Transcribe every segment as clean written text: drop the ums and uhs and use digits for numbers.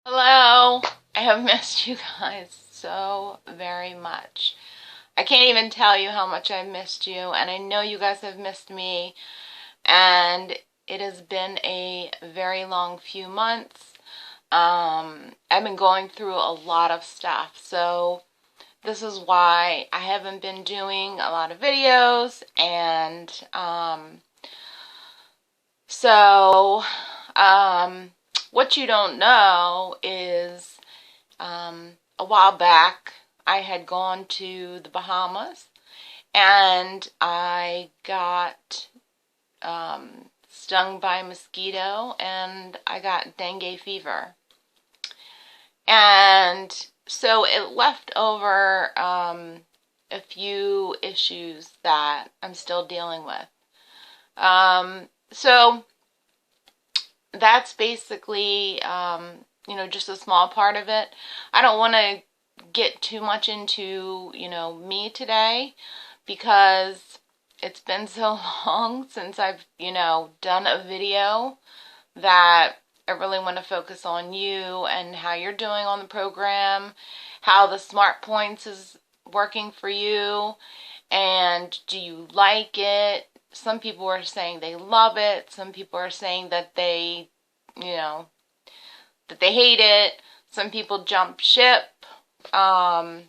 Hello! I have missed you guys so very much. I can't even tell you how much I've missed you, and I know you guys have missed me, and it has been a very long few months. I've been going through a lot of stuff, so this is why I haven't been doing a lot of videos, and so, um, what you don't know is a while back, I had gone to the Bahamas and I got stung by a mosquito and I got dengue fever. And so it left over a few issues that I'm still dealing with. So that's basically, just a small part of it. I don't want to get too much into, me today because it's been so long since I've, done a video that I really want to focus on you and how you're doing on the program, how the Smart Points is working for you, and do you like it? Some people are saying they love it. Some people are saying that you know, they hate it. Some people jump ship. Um,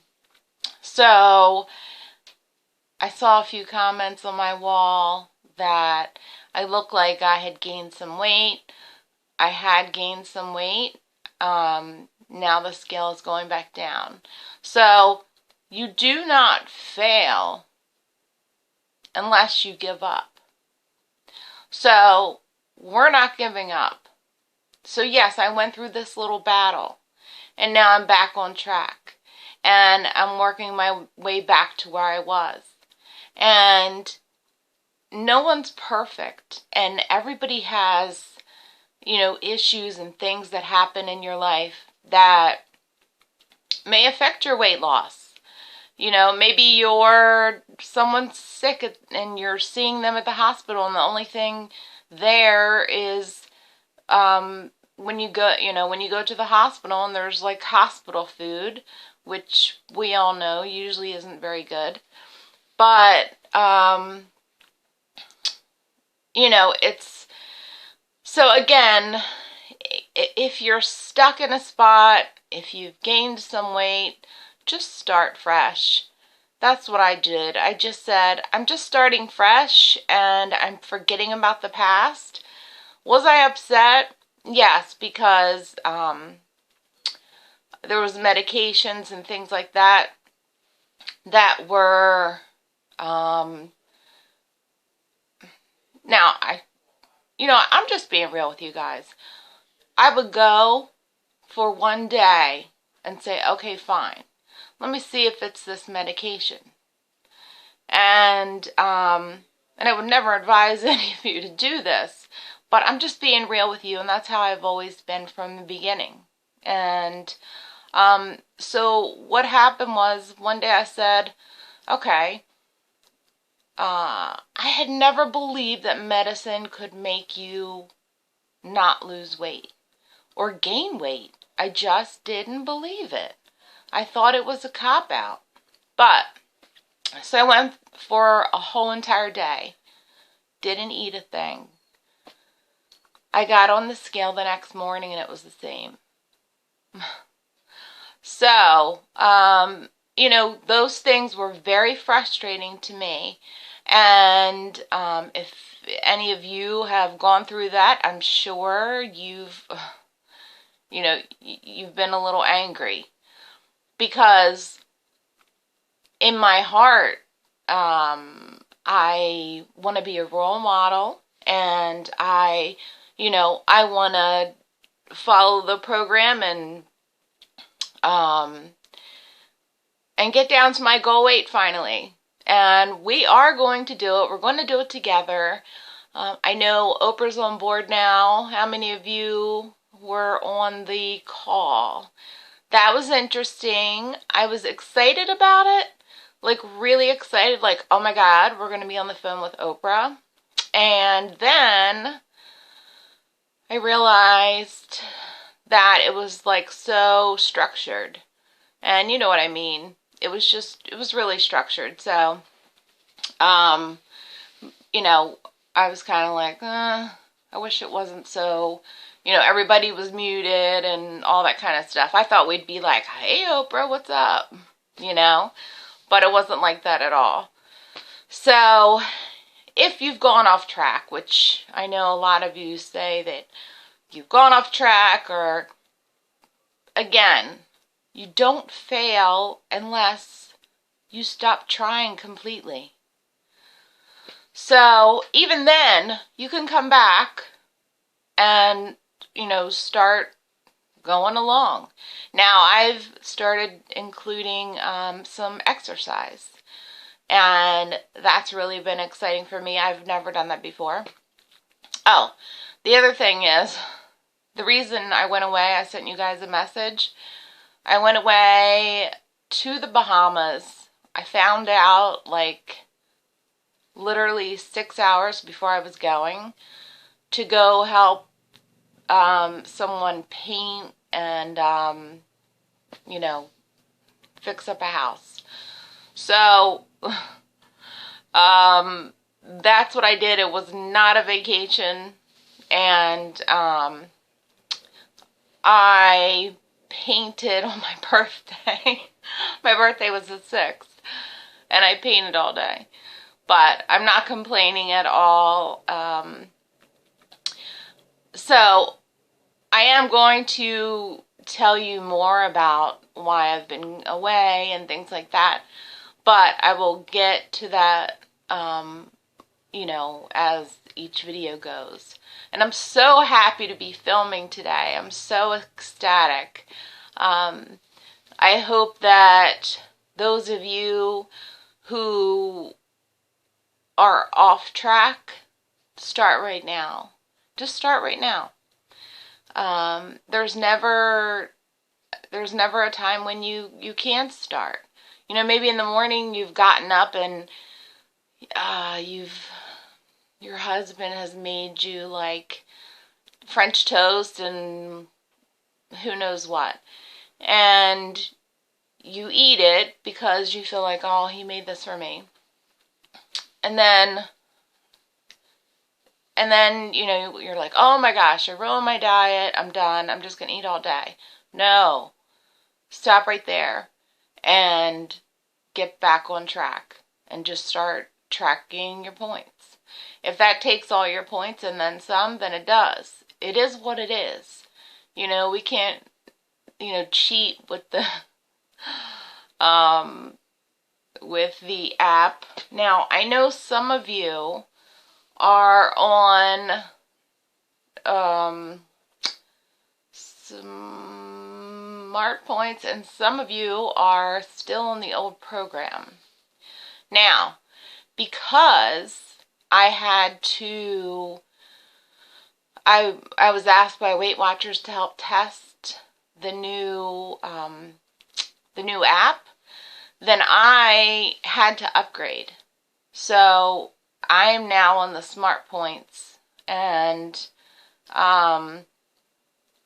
so I saw a few comments on my wall that I looked like I had gained some weight. I had gained some weight. Now the scale is going back down. So you do not fail unless you give up. So we're not giving up. So yes, I went through this little battle and now I'm back on track and I'm working my way back to where I was. And no one's perfect and everybody has, issues and things that happen in your life that may affect your weight loss. Maybe someone's sick and you're seeing them at the hospital and the only thing there is when you go to the hospital and there's like hospital food, which we all know usually isn't very good. But it's so again, if you're stuck in a spot, if you've gained some weight, just start fresh. That's what I did. I just said, I'm just starting fresh and I'm forgetting about the past. Was I upset? Yes, because there was medications and things like that that were now I'm just being real with you guys. I would go for one day and say, okay, fine. Let me see if it's this medication. And I would never advise any of you to do this, but I'm just being real with you, and that's how I've always been from the beginning. And so what happened was one day I said, okay, I had never believed that medicine could make you not lose weight or gain weight. I just didn't believe it. I thought it was a cop-out. But, so I went for a whole entire day. Didn't eat a thing. I got on the scale the next morning and it was the same. So, those things were very frustrating to me. And if any of you have gone through that, I'm sure you've been a little angry. Because in my heart, I want to be a role model and I want to follow the program and get down to my goal weight finally. And we are going to do it. We're going to do it together. I know Oprah's on board now. How many of you were on the call? That was interesting. I was excited about it. Like really excited. Like, oh my God, we're going to be on the phone with Oprah. And then I realized that it was like so structured. And you know what I mean. It was really structured. So, um, you know, I was kind of like, I wish it wasn't so, everybody was muted and all that kind of stuff. I thought we'd be like, hey, Oprah, what's up? But it wasn't like that at all. So, if you've gone off track, which I know a lot of you say that you've gone off track, or again, you don't fail unless you stop trying completely. So even then, you can come back and, start going along. Now, I've started including some exercise, and that's really been exciting for me. I've never done that before. Oh, the other thing is, the reason I went away, I sent you guys a message. I went away to the Bahamas. I found out like literally 6 hours before I was going to go help someone paint and, fix up a house. So, that's what I did. It was not a vacation. And I painted on my birthday. My birthday was the 6th. And I painted all day. But I'm not complaining at all. So I am going to tell you more about why I've been away and things like that. But I will get to that, as each video goes. And I'm so happy to be filming today. I'm so ecstatic. I hope that those of you who are off track, start right now. Just start right now. There's never a time when you can't start. Maybe in the morning you've gotten up and your husband has made you like French toast and who knows what. And you eat it because you feel like, oh, he made this for me. And then, you're like, oh my gosh, I ruined my diet. I'm done. I'm just going to eat all day. No. Stop right there and get back on track and just start tracking your points. If that takes all your points and then some, then it does. It is what it is. We can't, cheat with the with the app. Now, I know some of you are on Smart Points, and some of you are still in the old program. Now, because I was asked by Weight Watchers to help test the new app, then I had to upgrade. So I'm now on the Smart Points, and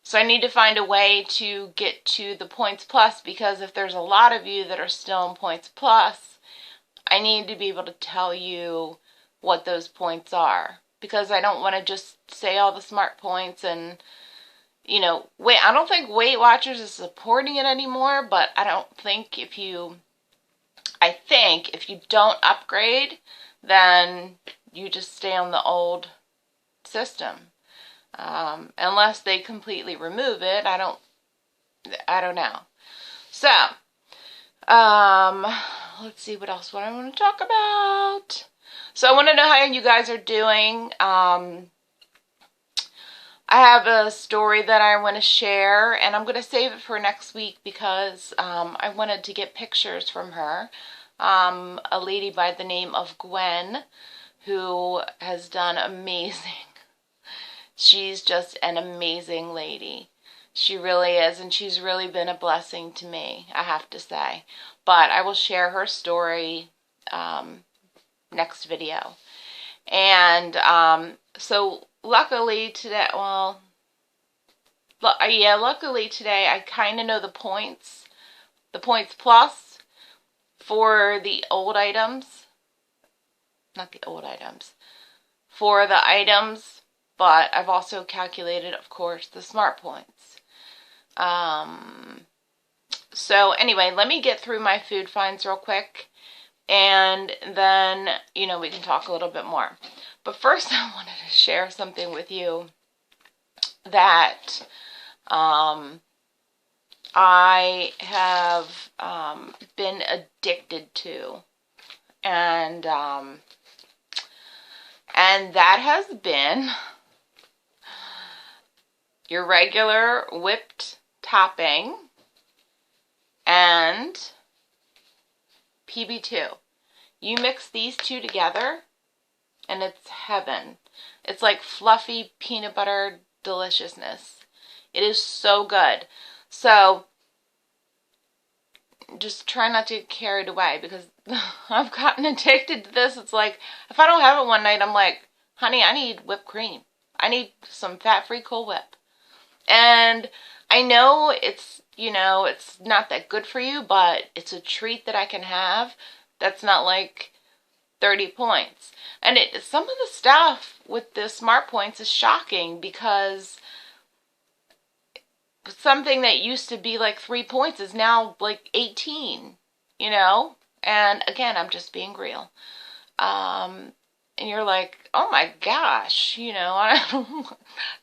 so I need to find a way to get to the Points Plus, because if there's a lot of you that are still in Points Plus, I need to be able to tell you what those points are, because I don't want to just say all the Smart Points and I don't think Weight Watchers is supporting it anymore, but I think if you don't upgrade, then you just stay on the old system. Unless they completely remove it, I don't know. So, let's see what else I want to talk about. So I want to know how you guys are doing. I have a story that I want to share, and I'm going to save it for next week because I wanted to get pictures from her. A lady by the name of Gwen, who has done amazing. She's just an amazing lady. She really is, and she's really been a blessing to me, I have to say. But I will share her story next video. And so luckily Yeah, luckily today I kind of know the points plus for the old items, not the old items, for the items, but I've also calculated, of course, the smart points. So anyway, let me get through my food finds real quick, and then, we can talk a little bit more. But first, I wanted to share something with you that I have been addicted to, and that has been your regular whipped topping and PB2. You mix these two together, and it's heaven. It's like fluffy peanut butter deliciousness. It is so good. So just try not to get carried away, because I've gotten addicted to this. It's like, if I don't have it one night, I'm like, honey, I need whipped cream. I need some fat-free Cool Whip. And I know it's not that good for you, but it's a treat that I can have that's not like 30 points. And some of the stuff with the smart points is shocking, because something that used to be like 3 points is now like 18, And again, I'm just being real. And you're like, oh my gosh,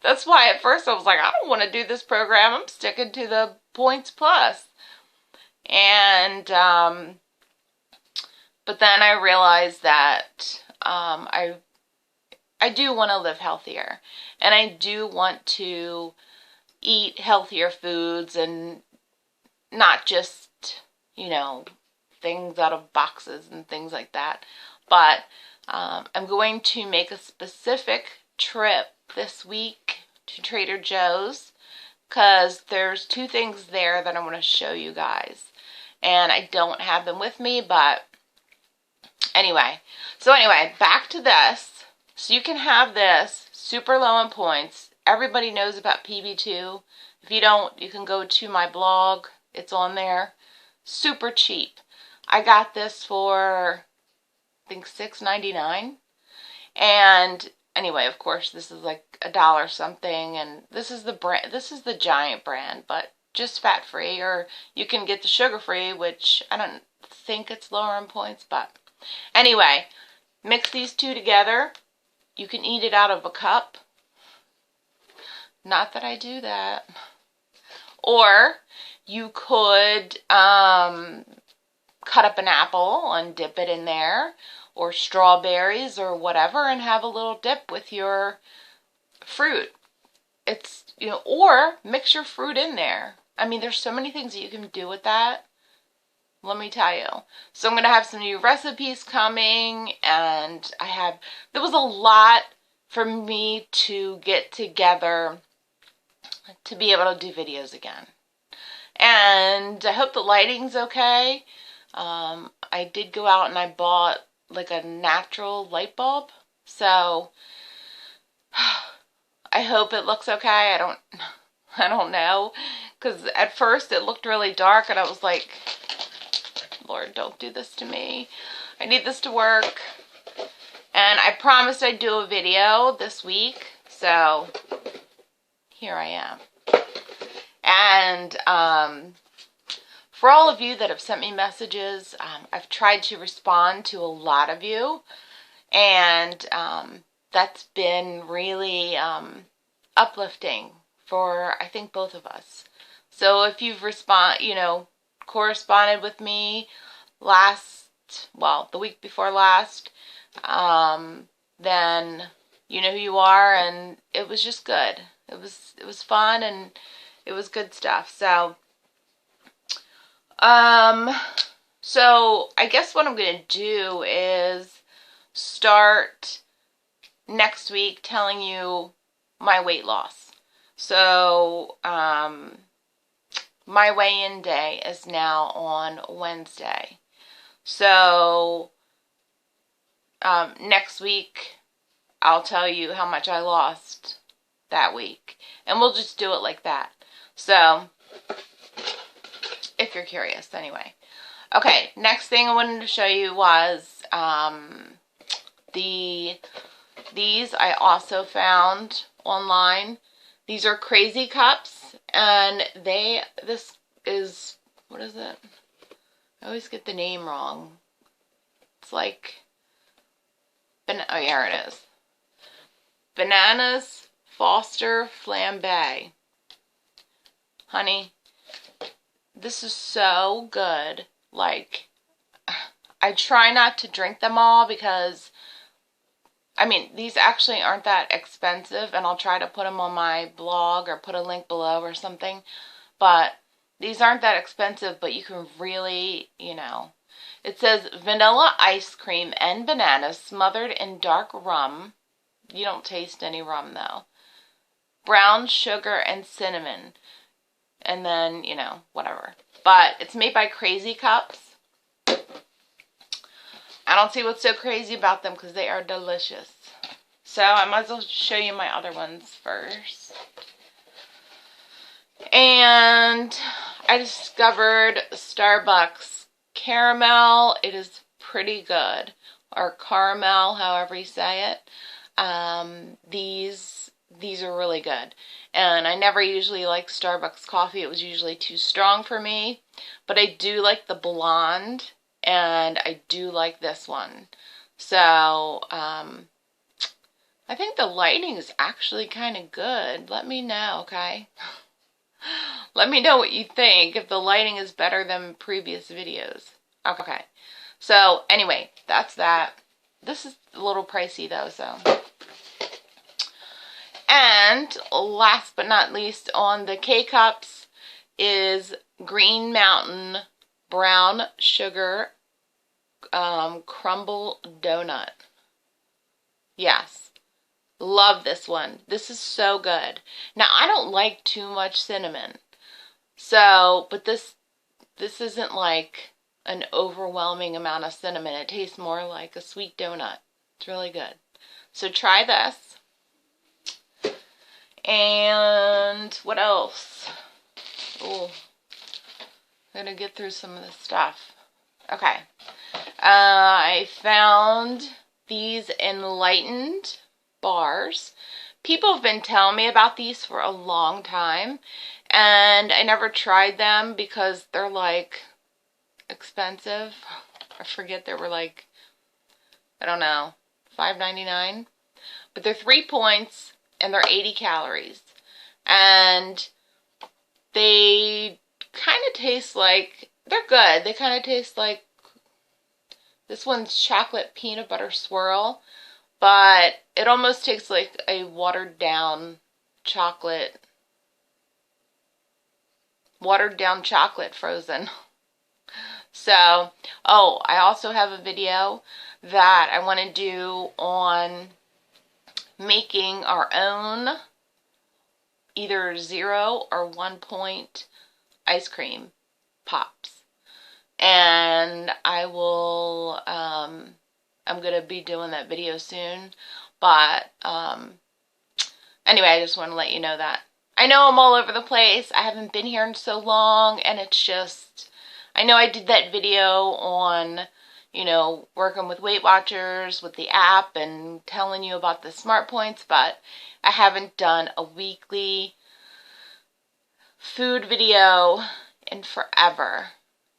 that's why at first I was like, I don't want to do this program. I'm sticking to the points plus. And, but then I realized that, I do want to live healthier, and I do want to eat healthier foods, and not just, things out of boxes and things like that. But I'm going to make a specific trip this week to Trader Joe's, because there's 2 things there that I want to show you guys. And I don't have them with me, but anyway. So anyway, back to this. So you can have this super low in points. Everybody knows about PB2. If you don't, you can go to my blog. It's on there. Super cheap. I got this for, I think, $6.99. And anyway, of course, this is like $1 something, and this is the brand. This is the Giant brand, but just fat-free, or you can get the sugar-free, which I don't think it's lower in points, but anyway, mix these two together. You can eat it out of a cup. Not that I do that. Or you could cut up an apple and dip it in there, or strawberries or whatever, and have a little dip with your fruit. It's, or mix your fruit in there. I mean, there's so many things that you can do with that. Let me tell you. So I'm going to have some new recipes coming, and there was a lot for me to get together to be able to do videos again. And I hope the lighting's okay. I did go out and I bought like a natural light bulb. So I hope it looks okay. I don't know. Because at first it looked really dark, and I was like, Lord, don't do this to me. I need this to work. And I promised I'd do a video this week. So here I am. And for all of you that have sent me messages, I've tried to respond to a lot of you, and that's been really uplifting for, I think, both of us. So if you've corresponded with me the week before last, then you know who you are, and it was just good. It was fun, and it was good stuff. So I guess what I'm going to do is start next week telling you my weight loss. So, my weigh-in day is now on Wednesday. So, next week I'll tell you how much I lost that week. And we'll just do it like that. So, if you're curious, anyway. Okay, next thing I wanted to show you was these I also found online. These are crazy cups, and this is, what is it? I always get the name wrong. It's like, oh, here it is. Bananas Foster Flambe. Honey, this is so good. Like, I try not to drink them all because, I mean, these actually aren't that expensive, and I'll try to put them on my blog or put a link below or something. But these aren't that expensive, but you can really, you know. It says vanilla ice cream and bananas smothered in dark rum. You don't taste any rum, though. Brown sugar and cinnamon. And then, you know, whatever. But it's made by Crazy Cups. I don't see what's so crazy about them because they are delicious. So I might as well show you my other ones first. And I discovered Starbucks caramel. It is pretty good. Or caramel, however you say it. These are really good. And I never usually like Starbucks coffee. It was usually too strong for me. But I do like the blonde. And I do like this one. So, I think the lighting is actually kind of good. Let me know, okay? Let me know what you think, if the lighting is better than previous videos. Okay. So, anyway, that's that. This is a little pricey, though, so. And last but not least on the K-Cups is Green Mountain Brown Sugar Crumble Donut. Yes. Love this one. This is so good. Now, I don't like too much cinnamon. So, but this isn't like an overwhelming amount of cinnamon. It tastes more like a sweet donut. It's really good. So try this. And what else? Oh, I'm going to get through some of this stuff. Okay. I found these Enlightened bars. People have been telling me about these for a long time, and I never tried them because they're like expensive. I forget, they were like, I don't know, $5.99. But they're 3 points and they're 80 calories. And they kind of taste like, they're good. They kind of taste like, this one's chocolate peanut butter swirl, but it almost tastes like a watered down chocolate frozen. So, oh, I also have a video that I want to do on making our own either 0 or 1 point ice cream pops. And I will, I'm going to be doing that video soon. But, anyway, I just want to let you know that. I know I'm all over the place. I haven't been here in so long, and it's just, I know I did that video on, you know, working with Weight Watchers with the app and telling you about the Smart Points, but I haven't done a weekly food video in forever.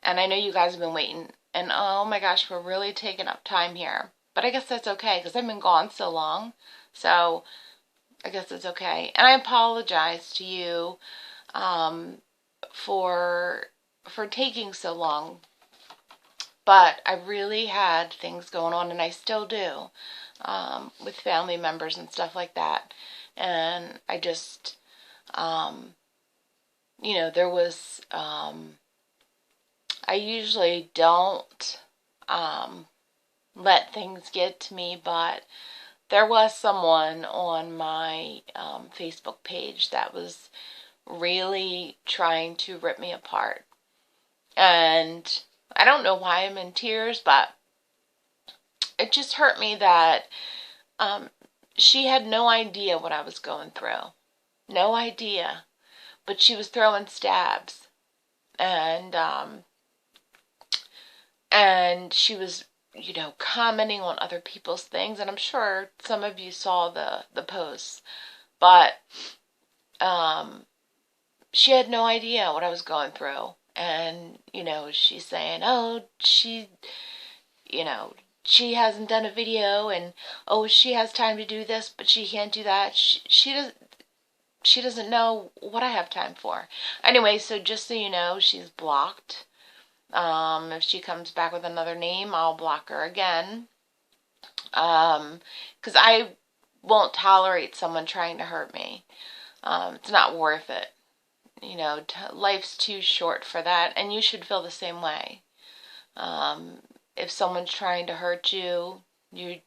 And I know you guys have been waiting, and oh my gosh, we're really taking up time here. But I guess that's okay, because I've been gone so long, so I guess it's okay. And I apologize to you for taking so long. But I really had things going on, and I still do, with family members and stuff like that. And I just, you know, there was, I usually don't let things get to me, but there was someone on my Facebook page that was really trying to rip me apart. And I don't know why I'm in tears, but it just hurt me that she had no idea what I was going through. No idea. But she was throwing stabs. And she was, commenting on other people's things. And I'm sure some of you saw the posts. But she had no idea what I was going through. And, she's saying, oh, you know, she hasn't done a video, and oh, she has time to do this, but she can't do that. She doesn't know what I have time for. Anyway, so just so you know, she's blocked. If she comes back with another name, I'll block her again. Because I won't tolerate someone trying to hurt me. It's not worth it. Life's too short for that, and you should feel the same way. If someone's trying to hurt you, you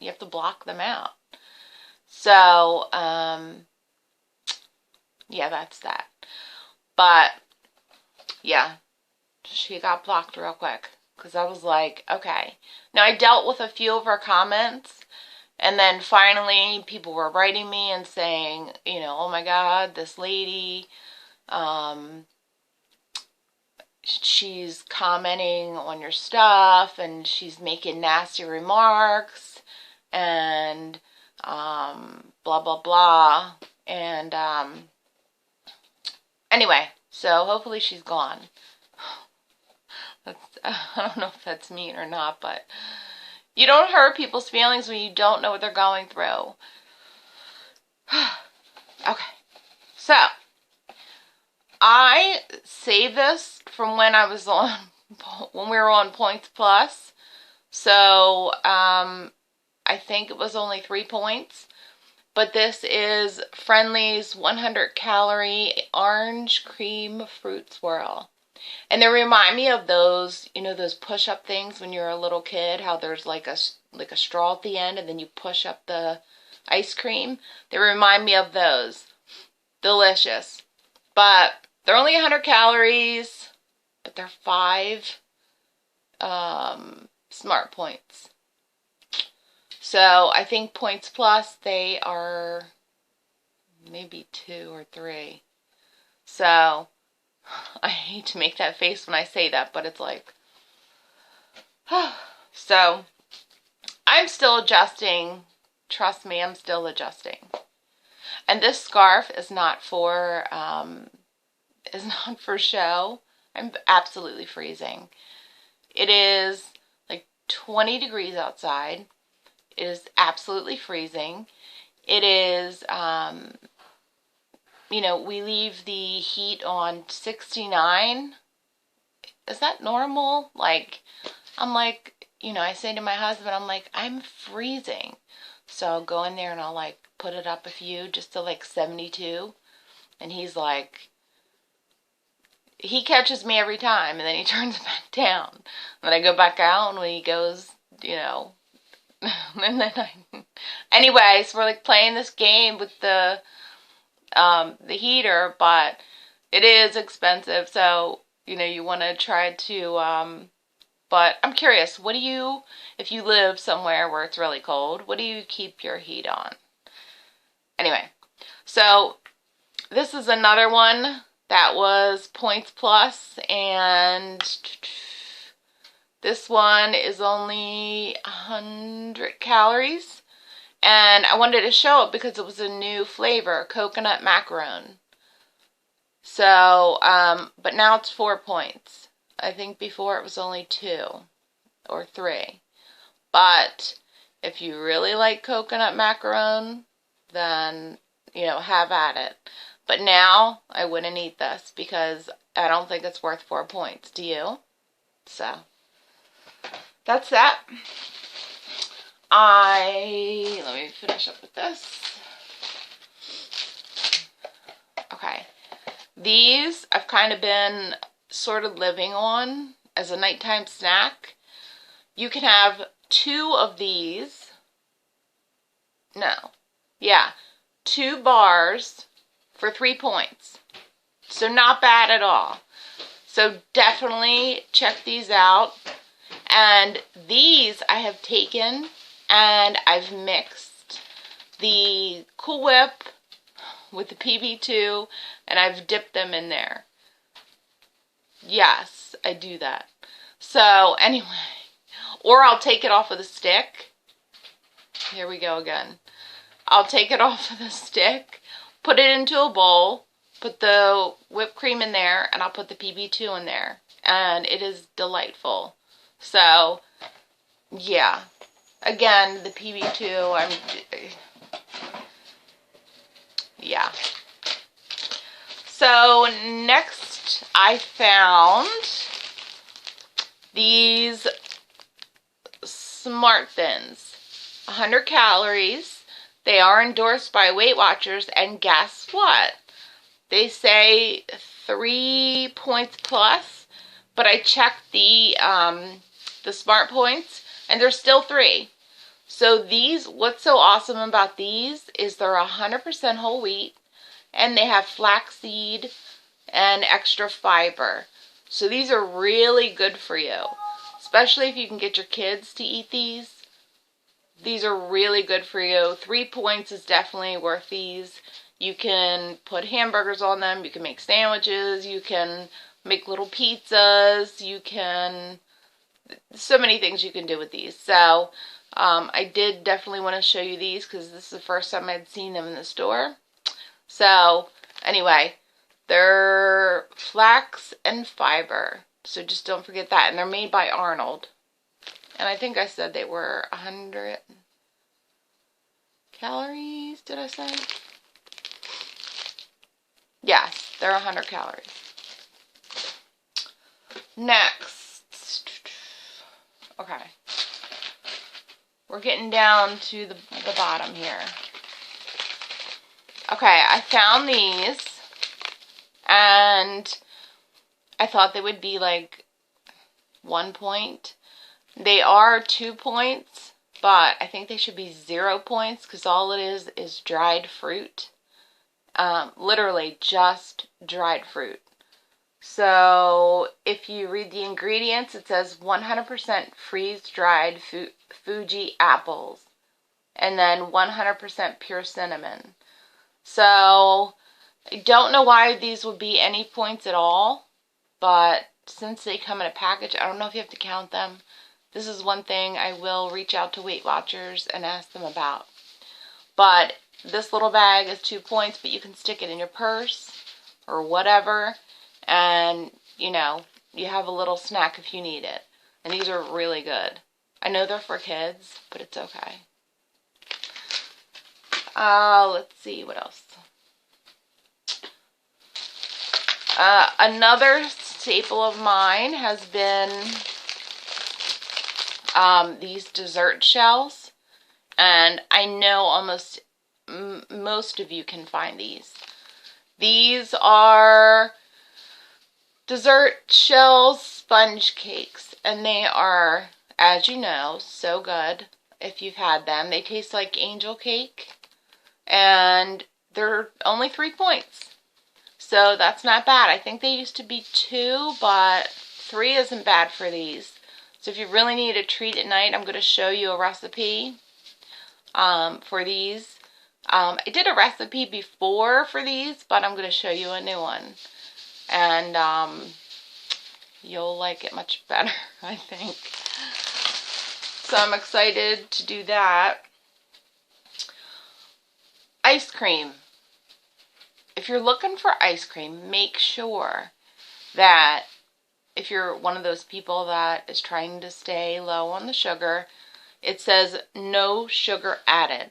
have to block them out. So, yeah, that's that. But, yeah, she got blocked real quick. Because I was like, okay. Now, I dealt with a few of her comments. And then finally, people were writing me and saying, oh my God, this lady, she's commenting on your stuff and she's making nasty remarks and blah, blah, blah. And anyway, so hopefully she's gone. I don't know if that's mean or not, but you don't hurt people's feelings when you don't know what they're going through. Okay, so I saved this from when we were on Points Plus. So I think it was only 3 points. But this is Friendly's 100 calorie orange cream fruit swirl. And they remind me of those, those push-up things when you're a little kid, how there's like a straw at the end and then you push up the ice cream. They remind me of those. Delicious. But they're only 100 calories, but they're 5 smart points. So I think Points Plus, they are maybe 2 or 3. So I hate to make that face when I say that, but it's like, so I'm still adjusting. Trust me, I'm still adjusting. And this scarf is not for show. I'm absolutely freezing. It is like 20 degrees outside. It is absolutely freezing. It is, we leave the heat on 69. Is that normal? I'm like, I say to my husband, I'm like, I'm freezing. So I'll go in there and I'll put it up a few just to 72. And he's like, he catches me every time and then he turns it back down. And then I go back out and when he goes, and then anyway, so we're playing this game with the heater, but it is expensive, so you want to try to but I'm curious, if you live somewhere where it's really cold, what do you keep your heat on? Anyway, so this is another one that was Points Plus, and this one is only 100 calories. And I wanted to show it because it was a new flavor, coconut macaron. So, but now it's 4 points. I think before it was only 2 or 3. But if you really like coconut macaron, then, have at it. But now I wouldn't eat this because I don't think it's worth 4 points. Do you? So that's that. Let me finish up with this. Okay. These I've kind of been sort of living on as a nighttime snack. You can have 2 of these. No. Yeah. 2 bars for 3 points. So not bad at all. So definitely check these out. And these I have taken and I've mixed the Cool Whip with the PB2 and I've dipped them in there. Yes, I do that. So anyway, or I'll take it off of the stick. Here we go again. I'll take it off of the stick, put it into a bowl, put the whipped cream in there, and I'll put the PB2 in there. And it is delightful. So, yeah. Again, the PB2, yeah. So, next I found these Smart Thins. 100 calories. They are endorsed by Weight Watchers, and guess what? They say 3 points plus, but I checked the Smart Points, and there's still 3. So these, what's so awesome about these is they're 100% whole wheat, and they have flaxseed and extra fiber. So these are really good for you, especially if you can get your kids to eat these. These are really good for you. 3 points is definitely worth these. You can put hamburgers on them. You can make sandwiches. You can make little pizzas. You can, so many things you can do with these. So I did definitely want to show you these because this is the first time I'd seen them in the store. So anyway, they're flax and fiber. So just don't forget that. And they're made by Arnold. And I think I said they were 100 calories, did I say? Yes, they're 100 calories. Next. Okay. We're getting down to the bottom here. Okay, I found these. And I thought they would be like 1 point. They are 2 points, but I think they should be 0 points because all it is dried fruit. Literally just dried fruit. So if you read the ingredients, it says 100% freeze-dried Fuji apples and then 100% pure cinnamon. So I don't know why these would be any points at all, but since they come in a package, I don't know if you have to count them. This is one thing I will reach out to Weight Watchers and ask them about. But this little bag is 2 points, but you can stick it in your purse or whatever. And, you know, you have a little snack if you need it. And these are really good. I know they're for kids, but it's okay. Let's see, what else? Another staple of mine has been these dessert shells, and I know almost most of you can find these. These are dessert shells sponge cakes, and they are, as you know, so good if you've had them. They taste like angel cake, and they're only 3 points. So that's not bad. I think they used to be 2, but 3 isn't bad for these. So if you really need a treat at night, I'm going to show you a recipe for these. I did a recipe before for these, but I'm going to show you a new one. And you'll like it much better, I think. So I'm excited to do that. Ice cream. If you're looking for ice cream, make sure that if you're one of those people that is trying to stay low on the sugar, it says no sugar added.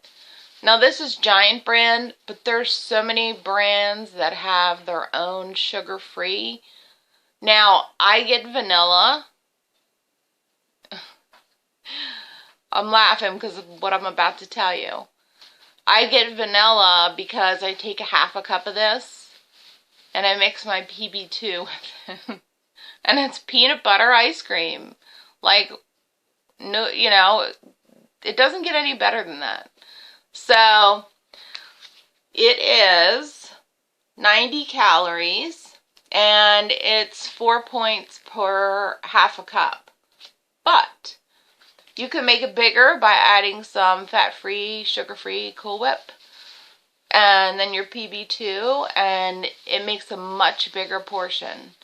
Now this is Giant brand, but there's so many brands that have their own sugar-free. Now I get vanilla. I'm laughing because of what I'm about to tell you. I get vanilla because I take a half a cup of this and I mix my PB2 with it. And it's peanut butter ice cream. Like, no, you know, it doesn't get any better than that. So, it is 90 calories and it's 4 points per half a cup. But you can make it bigger by adding some fat-free, sugar-free Cool Whip. and then your PB2, and it makes a much bigger portion.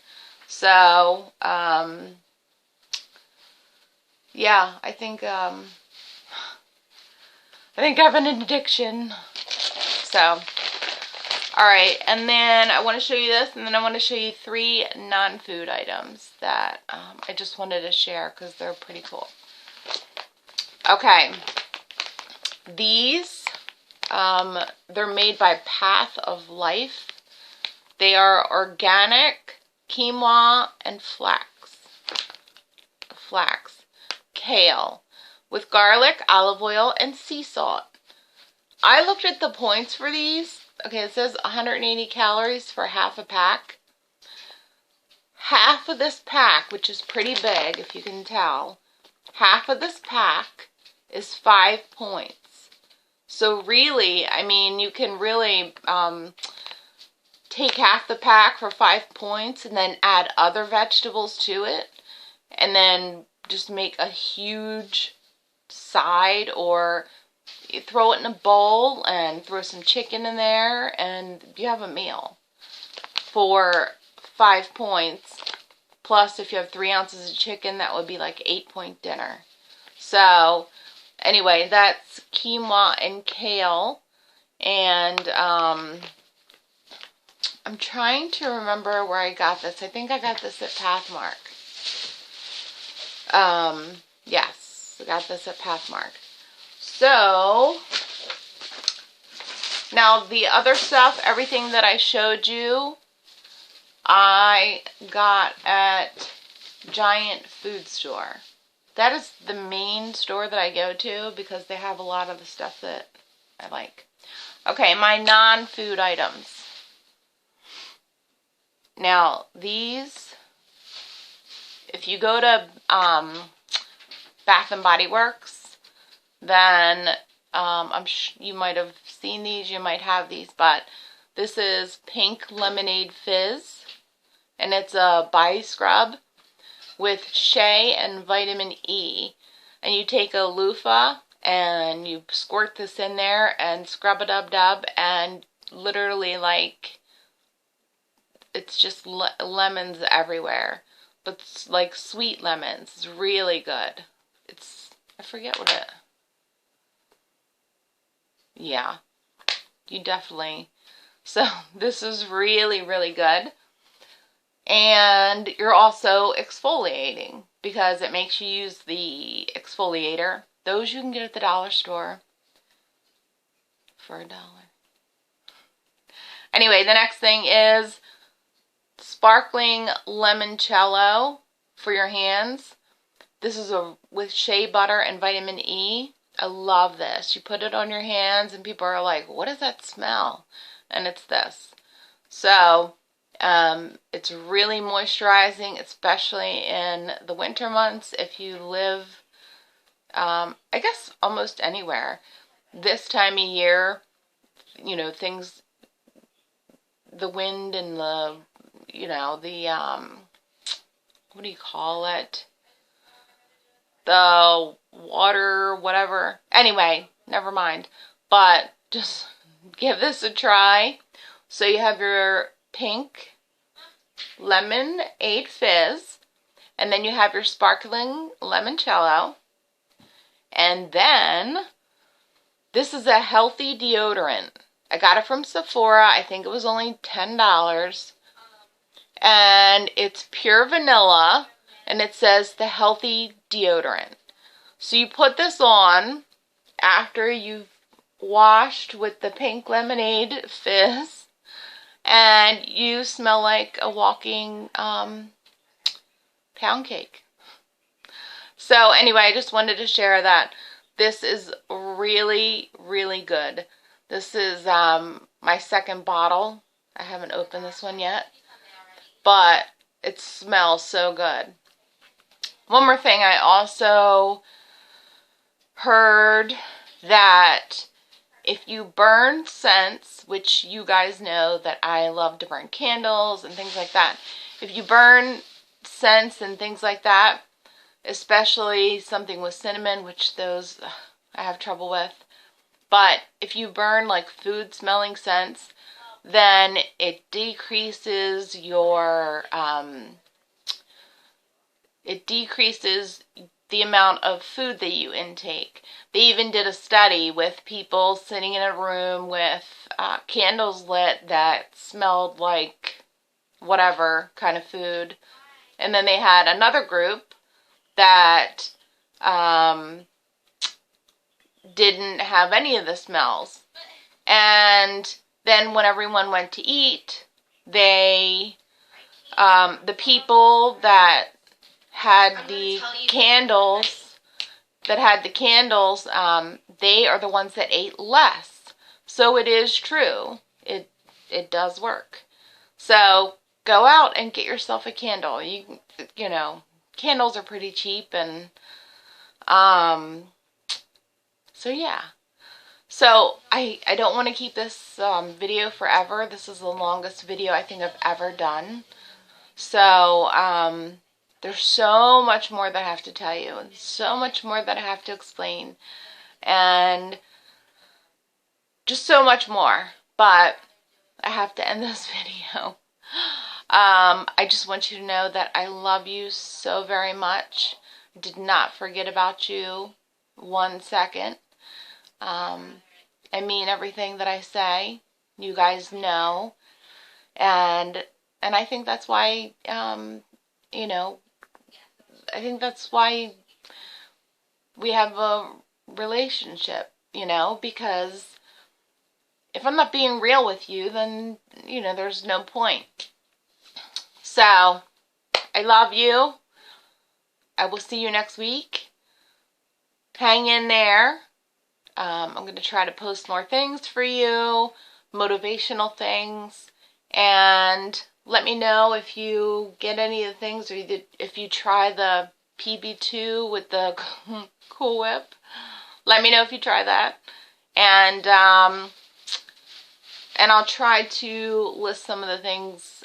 So, yeah, I think I have an addiction. So, alright, and then I want to show you this, and then I want to show you 3 non-food items that I just wanted to share because they're pretty cool. Okay, these, they're made by Path of Life. They are organic quinoa and flax, kale, with garlic, olive oil, and sea salt. I looked at the points for these. Okay, it says 180 calories for half a pack. Half of this pack, which is pretty big if you can tell, half of this pack is 5 points. So really, I mean, you can really take half the pack for 5 points and then add other vegetables to it, and then just make a huge side, or you throw it in a bowl and throw some chicken in there, and you have a meal for 5 points. Plus, if you have 3 ounces of chicken, that would be like 8-point dinner. So, anyway, that's quinoa and kale. And I'm trying to remember where I got this. I think I got this at Pathmark. Yes, I got this at Pathmark. So, now the other stuff, everything that I showed you, I got at Giant Food Store. That is the main store that I go to because they have a lot of the stuff that I like. Okay, my non-food items. Now, these, if you go to Bath and Body Works, then you might have seen these, you might have these, but this is Pink Lemonade Fizz, and it's a body scrub with shea and vitamin E. And you take a loofah and you squirt this in there and scrub-a-dub-dub, and literally, like, it's just lemons everywhere. But it's like sweet lemons. It's really good. I forget what it... Yeah. You definitely... So, this is really, really good. And you're also exfoliating because it makes you use the exfoliator. Those you can get at the dollar store for $1. Anyway, the next thing is sparkling limoncello for your hands. This is with shea butter and vitamin E. I love this. You put it on your hands and people are like, what does that smell? And it's this. So, it's really moisturizing, especially in the winter months if you live, I guess, almost anywhere. This time of year, you know, things, the wind and the, you know, the, what do you call it? The water, whatever. Anyway, never mind. But just give this a try. So you have your Pink Lemonade Fizz, and then you have your sparkling limoncello, and then this is a healthy deodorant. I got it from Sephora. I think it was only $10, and it's pure vanilla, and it says the healthy deodorant. So you put this on after you've washed with the Pink Lemonade Fizz, and you smell like a walking pound cake. So anyway, I just wanted to share that. This is really, really good. This is my second bottle. I haven't opened this one yet, but it smells so good. One more thing, I also heard that if you burn scents, which you guys know that I love to burn candles and things like that. If you burn scents and things like that, especially something with cinnamon, which those I have trouble with, But if you burn like food smelling scents, then it decreases your the amount of food that you intake. They even did a study with people sitting in a room with candles lit that smelled like whatever kind of food. And then they had another group that didn't have any of the smells. And then when everyone went to eat, the people that had the candles, they are the ones that ate less. So it is true. It does work. So go out and get yourself a candle. You know, candles are pretty cheap, and so yeah. So I don't want to keep this video forever. This is the longest video I think I've ever done. So there's so much more that I have to tell you, and so much more that I have to explain, and just so much more. But I have to end this video. I just want you to know that I love you so very much. Did not forget about you 1 second. I mean everything that I say. You guys know. And I think that's why, you know, I think that's why we have a relationship, you know, because if I'm not being real with you, then, you know, there's no point. So, I love you. I will see you next week. Hang in there. I'm going to try to post more things for you, motivational things, and let me know if you get any of the things, or if you try the PB2 with the Cool Whip. Let me know if you try that, and I'll try to list some of the things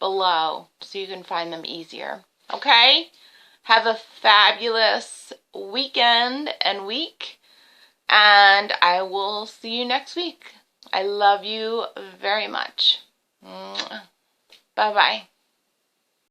below so you can find them easier. Okay? Have a fabulous weekend and week, and I will see you next week. I love you very much. Bye-bye.